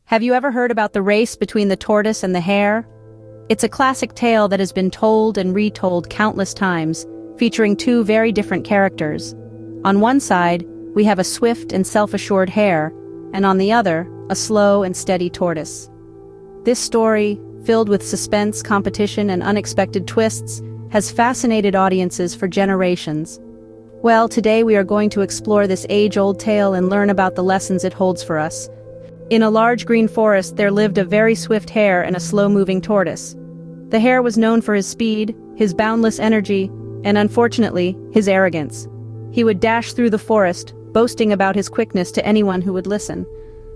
Have you ever heard about the race between the tortoise and the hare? It's a classic tale that has been told and retold countless times, featuring two very different characters. On one side, we have a swift and self-assured hare, and on the other, a slow and steady tortoise. This story, filled with suspense, competition, and unexpected twists, has fascinated audiences for generations. Well, today we are going to explore this age-old tale and learn about the lessons it holds for us. In a large green forest there lived a very swift hare and a slow-moving tortoise. The hare was known for his speed, his boundless energy, and unfortunately, his arrogance. He would dash through the forest, boasting about his quickness to anyone who would listen.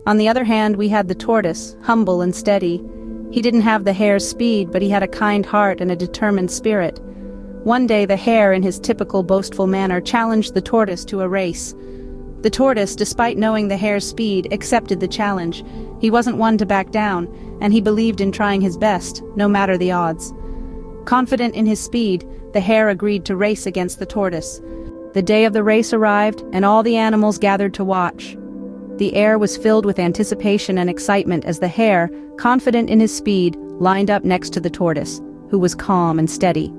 On the other hand, we had the tortoise, humble and steady. He didn't have the hare's speed, but he had a kind heart and a determined spirit. One day the hare, in his typical boastful manner, challenged the tortoise to a race. The tortoise, despite knowing the hare's speed, accepted the challenge. He wasn't one to back down, and he believed in trying his best, no matter the odds. Confident in his speed, the hare agreed to race against the tortoise. The day of the race arrived, and all the animals gathered to watch. The air was filled with anticipation and excitement as the hare, confident in his speed, lined up next to the tortoise, who was calm and steady.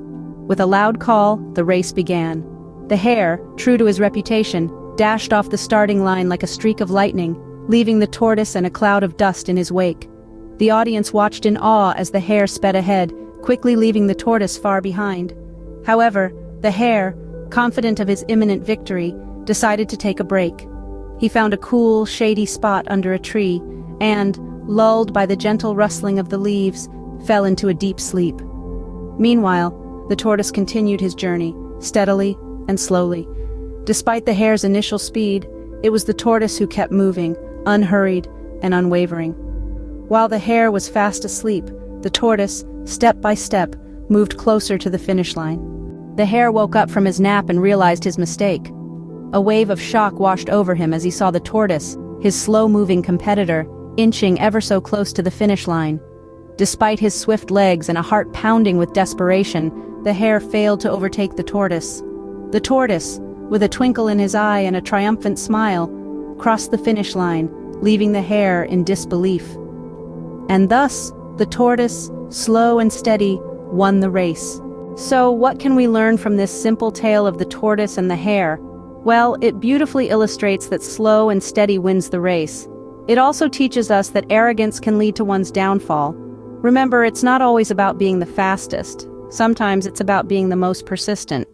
With a loud call, the race began. The hare, true to his reputation, dashed off the starting line like a streak of lightning, leaving the tortoise and a cloud of dust in his wake. The audience watched in awe as the hare sped ahead, quickly leaving the tortoise far behind. However, the hare, confident of his imminent victory, decided to take a break. He found a cool, shady spot under a tree, and, lulled by the gentle rustling of the leaves, fell into a deep sleep. Meanwhile, the tortoise continued his journey, steadily and slowly. Despite the hare's initial speed, it was the tortoise who kept moving, unhurried and unwavering. While the hare was fast asleep, the tortoise, step by step, moved closer to the finish line. The hare woke up from his nap and realized his mistake. A wave of shock washed over him as he saw the tortoise, his slow-moving competitor, inching ever so close to the finish line. Despite his swift legs and a heart pounding with desperation, the hare failed to overtake the tortoise. The tortoise, with a twinkle in his eye and a triumphant smile, crossed the finish line, leaving the hare in disbelief. And thus, the tortoise, slow and steady, won the race. So, what can we learn from this simple tale of the tortoise and the hare? Well, it beautifully illustrates that slow and steady wins the race. It also teaches us that arrogance can lead to one's downfall. Remember, it's not always about being the fastest. Sometimes it's about being the most persistent.